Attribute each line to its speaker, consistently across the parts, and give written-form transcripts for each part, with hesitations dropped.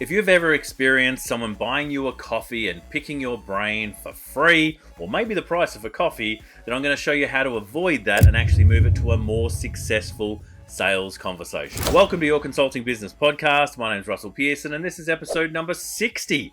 Speaker 1: If you've ever experienced someone buying you a coffee and picking your brain for free, or maybe the price of a coffee, then I'm going to show you how to avoid that and actually move it to a more successful sales conversation. Welcome to your Consulting Business Podcast. My name is Russell Pearson and this is episode number 60.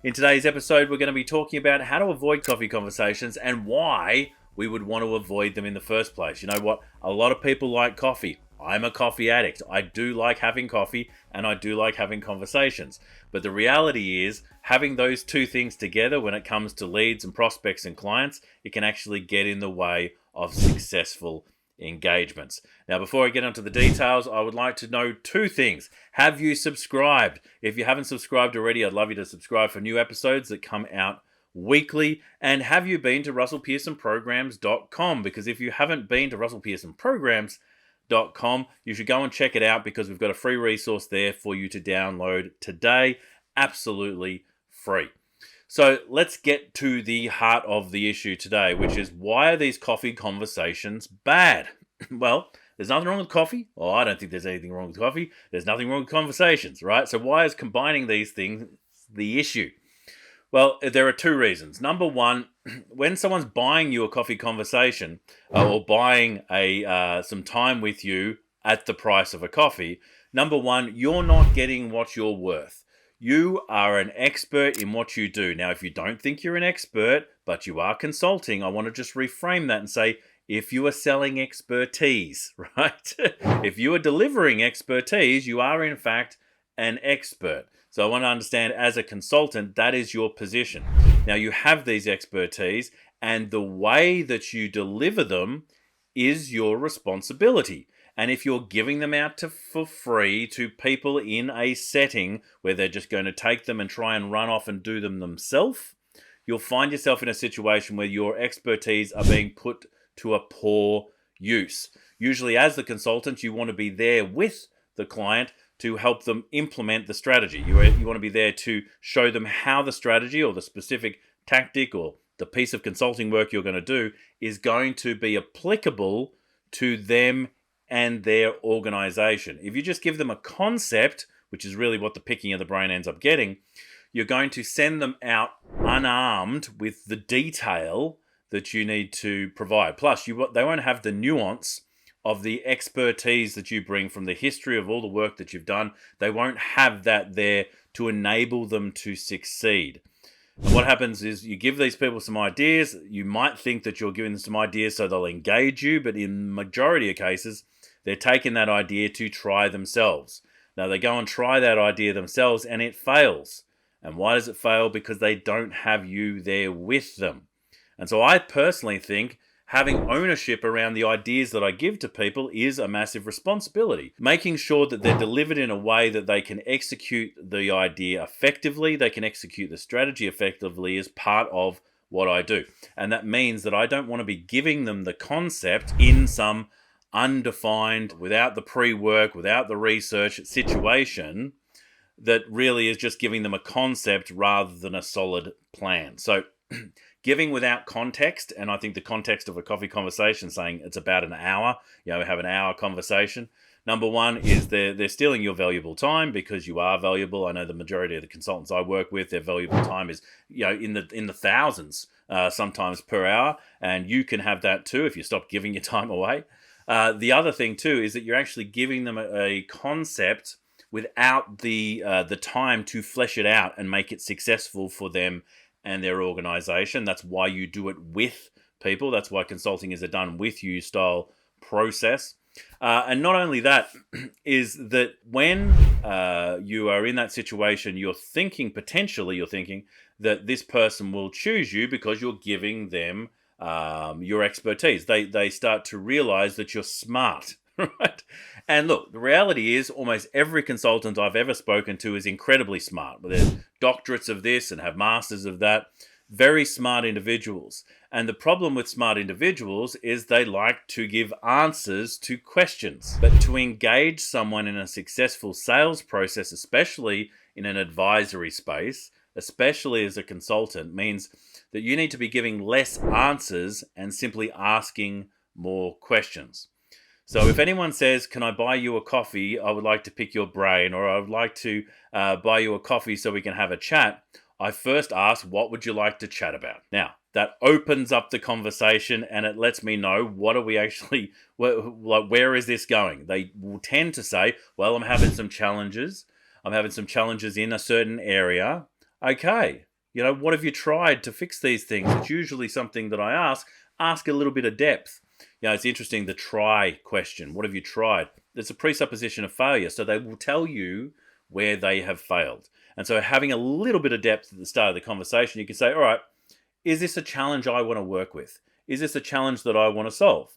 Speaker 1: In today's episode, we're going to be talking about how to avoid coffee conversations and why we would want to avoid them in the first place. You know what? A lot of people like coffee. I'm a coffee addict. I do like having coffee and I do like having conversations. But the reality is having those two things together when it comes to leads and prospects and clients, it can actually get in the way of successful engagements. Now, before I get into the details, I would like to know two things. Have you subscribed? If you haven't subscribed already, I'd love you to subscribe for new episodes that come out weekly. And have you been to russellpearsonprograms.com? Because if you haven't been to russellpearsonprograms.com, you should go and check it out because we've got a free resource there for you to download today, absolutely free. So let's get to the heart of the issue today, which is why are these coffee conversations bad? Well, there's nothing wrong with coffee. Well, I don't think there's anything wrong with coffee. There's nothing wrong with conversations, right? So why is combining these things the issue? Well, there are two reasons. Number one, when someone's buying you a coffee conversation or buying some time with you at the price of a coffee, number one, you're not getting what you're worth. You are an expert in what you do. Now, if you don't think you're an expert, but you are consulting, I want to just reframe that and say, if you are selling expertise, right? If you are delivering expertise, you are in fact an expert. So I want to understand as a consultant, that is your position. Now you have these expertise and the way that you deliver them is your responsibility. And if you're giving them out for free to people in a setting where they're just going to take them and try and run off and do them themselves, you'll find yourself in a situation where your expertise are being put to a poor use. Usually as the consultant, you want to be there with the client to help them implement the strategy. You want to be there to show them how the strategy or the specific tactic or the piece of consulting work you're going to do is going to be applicable to them and their organization. If you just give them a concept, which is really what the picking of the brain ends up getting, you're going to send them out unarmed with the detail that you need to provide. Plus, they won't have the nuance of the expertise that you bring from the history of all the work that you've done. They won't have that there to enable them to succeed. And what happens is you give these people some ideas. You might think that you're giving them some ideas so they'll engage you, but in the majority of cases, they're taking that idea to try themselves. Now they go and try that idea themselves and it fails. And why does it fail? Because they don't have you there with them. And so I personally think having ownership around the ideas that I give to people is a massive responsibility. Making sure that they're delivered in a way that they can execute the idea effectively, they can execute the strategy effectively is part of what I do. And that means that I don't want to be giving them the concept in some undefined, without the pre-work, without the research situation that really is just giving them a concept rather than a solid plan. So giving without context, and I think the context of a coffee conversation saying it's about an hour, have an hour conversation. Number one is they're stealing your valuable time because you are valuable. I know the majority of the consultants I work with, their valuable time is in the thousands sometimes per hour, and you can have that too if you stop giving your time away. The other thing too is that you're actually giving them a concept without the time to flesh it out and make it successful for them and their organization. That's why you do it with people. That's why consulting is a done with you style process. And not only that, is that when you are in that situation, you're thinking that this person will choose you because you're giving them your expertise. They start to realize that you're smart, right? And look, the reality is almost every consultant I've ever spoken to is incredibly smart. They're doctorates of this and have masters of that. Very smart individuals. And the problem with smart individuals is they like to give answers to questions. But to engage someone in a successful sales process, especially in an advisory space, especially as a consultant, means that you need to be giving less answers and simply asking more questions. So if anyone says, can I buy you a coffee? I would like to pick your brain, or I would like to buy you a coffee so we can have a chat. I first ask, what would you like to chat about? Now, that opens up the conversation and it lets me know what are we actually, where is this going? They will tend to say, well, I'm having some challenges. I'm having some challenges in a certain area. Okay, what have you tried to fix these things? It's usually something that I ask a little bit of depth. It's interesting, the try question. What have you tried? There's a presupposition of failure. So they will tell you where they have failed. And so having a little bit of depth at the start of the conversation, you can say, all right, is this a challenge I want to work with? Is this a challenge that I want to solve?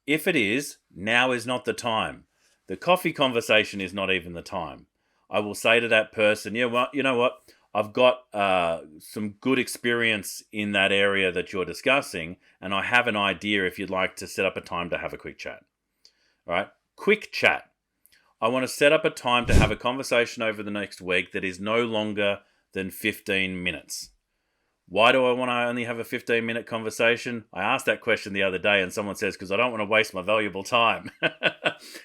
Speaker 1: If it is, now is not the time. The coffee conversation is not even the time. I will say to that person, you know what? I've got some good experience in that area that you're discussing, and I have an idea if you'd like to set up a time to have a quick chat. All right? Quick chat. I want to set up a time to have a conversation over the next week that is no longer than 15 minutes. Why do I want to only have a 15-minute conversation? I asked that question the other day and someone says, because I don't want to waste my valuable time.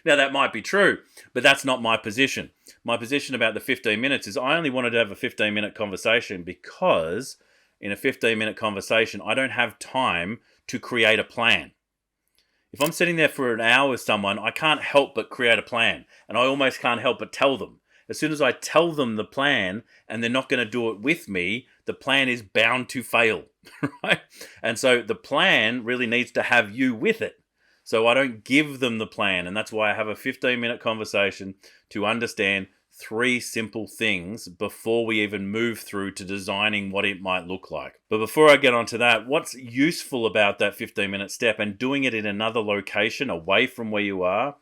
Speaker 1: Now, that might be true, but that's not my position. My position about the 15 minutes is I only wanted to have a 15-minute conversation because in a 15-minute conversation, I don't have time to create a plan. If I'm sitting there for an hour with someone, I can't help but create a plan, and I almost can't help but tell them. As soon as I tell them the plan and they're not going to do it with me, the plan is bound to fail, right? And so the plan really needs to have you with it. So I don't give them the plan, and that's why I have a 15-minute conversation to understand 3 simple things before we even move through to designing what it might look like. But before I get onto that, what's useful about that 15-minute step and doing it in another location away from where you are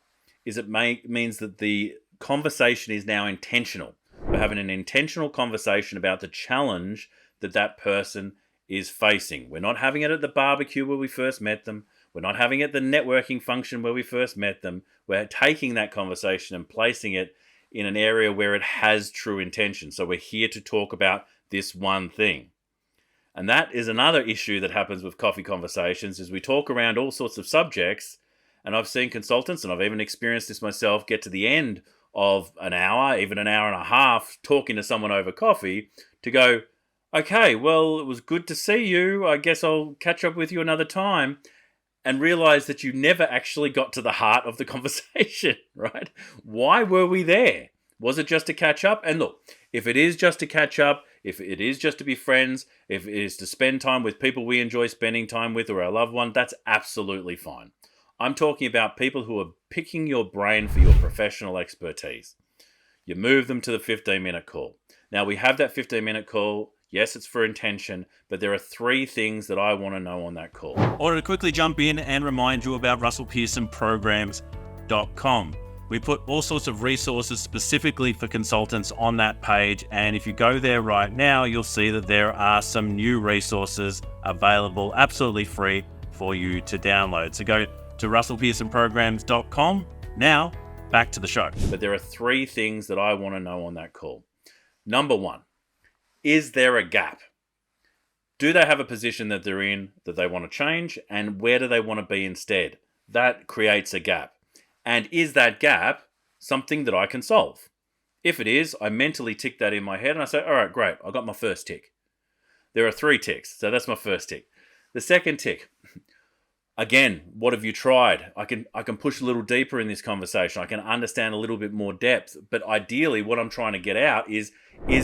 Speaker 1: is it means that the conversation is now intentional. We're having an intentional conversation about the challenge that person is facing. We're not having it at the barbecue where we first met them. We're not having it at the networking function where we first met them. We're taking that conversation and placing it in an area where it has true intention. So we're here to talk about this one thing. And that is another issue that happens with coffee conversations is we talk around all sorts of subjects. And I've seen consultants, and I've even experienced this myself, get to the end of an hour, even an hour and a half, talking to someone over coffee to go, okay, well, it was good to see you. I guess I'll catch up with you another time. And realize that you never actually got to the heart of the conversation, right? Why were we there? Was it just to catch up? And look, if it is just to catch up, if it is just to be friends, if it is to spend time with people we enjoy spending time with or our loved one, that's absolutely fine. I'm talking about people who are picking your brain for your professional expertise. You move them to the 15-minute call. Now, we have that 15-minute call. Yes, it's for intention, but there are 3 things that I want to know on that call. I wanted to quickly jump in and remind you about russellpearsonprograms.com. We put all sorts of resources specifically for consultants on that page, and if you go there right now, you'll see that there are some new resources available absolutely free for you to download. So go to russellpearsonprograms.com. Now, back to the show. But there are 3 things that I want to know on that call. Number 1. Is there a gap? Do they have a position that they're in that they want to change? And where do they want to be instead? That creates a gap. And is that gap something that I can solve? If it is, I mentally tick that in my head and I say, all right, great, I got my first tick. There are 3 ticks, so that's my first tick. The second tick, again, what have you tried? I can push a little deeper in this conversation. I can understand a little bit more depth. But ideally, what I'm trying to get out is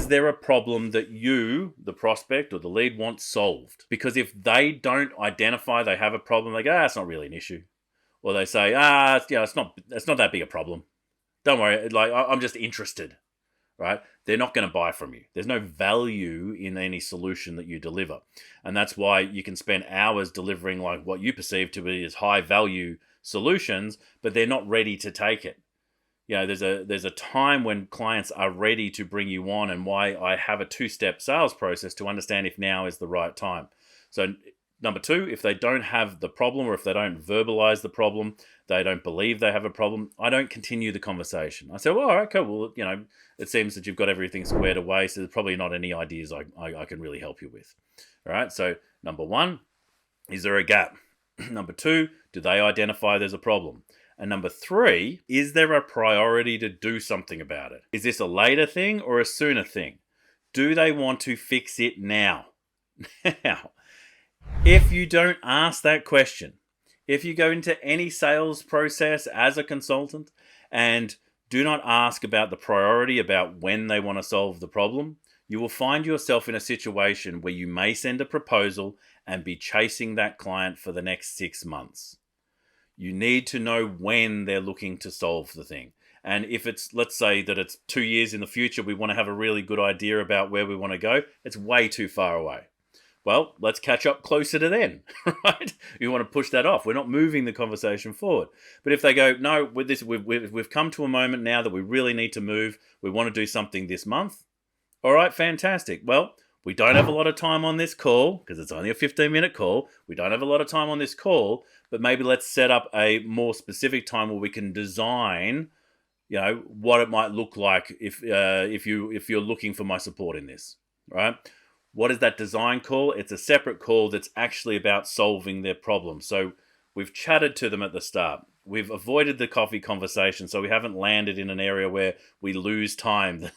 Speaker 1: there a problem that you, the prospect or the lead, want solved? Because if they don't identify they have a problem, they go, it's not really an issue. Or they say, it's not that big a problem. Don't worry, I'm just interested, right? They're not going to buy from you. There's no value in any solution that you deliver. And that's why you can spend hours delivering like what you perceive to be as high value solutions, but they're not ready to take it. There's a time when clients are ready to bring you on, and why I have a 2-step sales process to understand if now is the right time. So number 2, if they don't have the problem, or if they don't verbalize the problem, they don't believe they have a problem, I don't continue the conversation. I say, well, all right, cool. Well, it seems that you've got everything squared away, so there's probably not any ideas I can really help you with. All right, so number 1, is there a gap? Number 2, do they identify there's a problem? And number 3, is there a priority to do something about it? Is this a later thing or a sooner thing? Do they want to fix it now? Now, if you don't ask that question, if you go into any sales process as a consultant and do not ask about the priority, about when they want to solve the problem, you will find yourself in a situation where you may send a proposal and be chasing that client for the next 6 months. You need to know when they're looking to solve the thing. And if it's, let's say that it's 2 years in the future, we want to have a really good idea about where we want to go, it's way too far away. Well, let's catch up closer to then, right? You want to push that off. We're not moving the conversation forward. But if they go, no, with this, we've come to a moment now that we really need to move. We want to do something this month. All right, fantastic. Well, we don't have a lot of time on this call because it's only a 15-minute call. We don't have a lot of time on this call, but maybe let's set up a more specific time where we can design, what it might look like if you're looking for my support in this, right? What is that design call? It's a separate call that's actually about solving their problem. So we've chatted to them at the start. We've avoided the coffee conversation, so we haven't landed in an area where we lose time,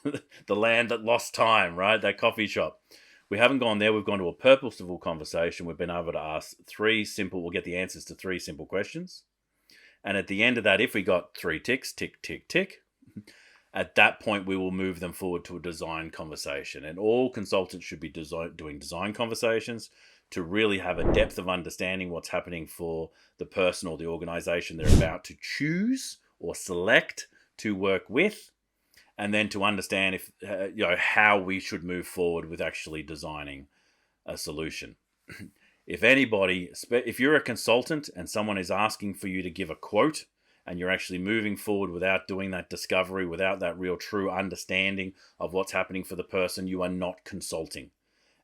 Speaker 1: the land that lost time, right? That coffee shop. We haven't gone there. We've gone to a purposeful conversation. We've been able to ask we'll get the answers to 3 simple questions. And at the end of that, if we got 3 ticks, tick, tick, tick, at that point, we will move them forward to a design conversation. And all consultants should be doing design conversations to really have a depth of understanding what's happening for the person or the organization they're about to choose or select to work with, and then to understand how we should move forward with actually designing a solution. If you're a consultant and someone is asking for you to give a quote, and you're actually moving forward without doing that discovery, without that real true understanding of what's happening for the person, you are not consulting.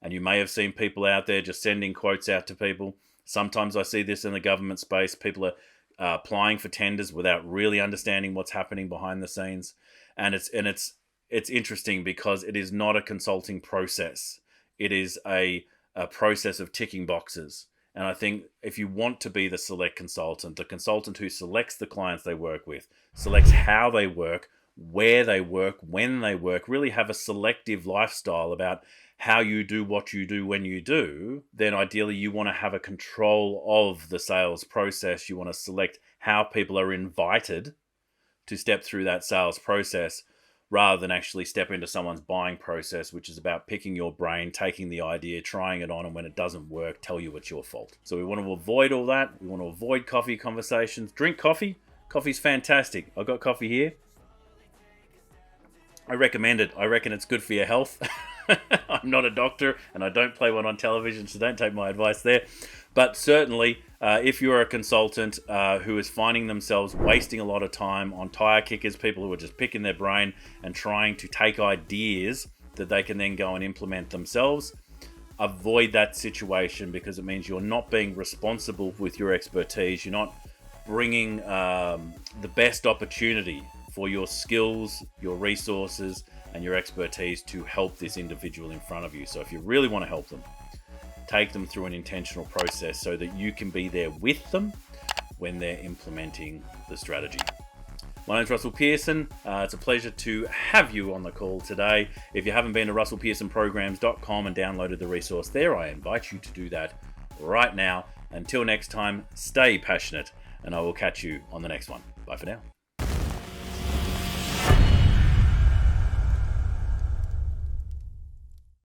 Speaker 1: And you may have seen people out there just sending quotes out to people. Sometimes I see this in the government space. People are applying for tenders without really understanding what's happening behind the scenes. And it's interesting because it is not a consulting process. It is a process of ticking boxes. And I think if you want to be the select consultant, the consultant who selects the clients they work with, selects how they work, where they work, when they work, really have a selective lifestyle about how you do what you do when you do, then ideally you want to have a control of the sales process. You want to select how people are invited to step through that sales process rather than actually step into someone's buying process, which is about picking your brain, taking the idea, trying it on, and when it doesn't work, tell you it's your fault. So we want to avoid all that. We want to avoid coffee conversations. Drink coffee. Coffee's fantastic. I've got coffee here. I recommend it. I reckon it's good for your health. I'm not a doctor and I don't play one on television, so don't take my advice there. But certainly, if you're a consultant who is finding themselves wasting a lot of time on tire kickers, people who are just picking their brain and trying to take ideas that they can then go and implement themselves, avoid that situation because it means you're not being responsible with your expertise. You're not bringing the best opportunity for your skills, your resources, and your expertise to help this individual in front of you. So if you really want to help them, take them through an intentional process so that you can be there with them when they're implementing the strategy. My name's Russell Pearson. It's a pleasure to have you on the call today. If you haven't been to russellpearsonprograms.com and downloaded the resource there, I invite you to do that right now. Until next time, stay passionate, and I will catch you on the next one. Bye for now.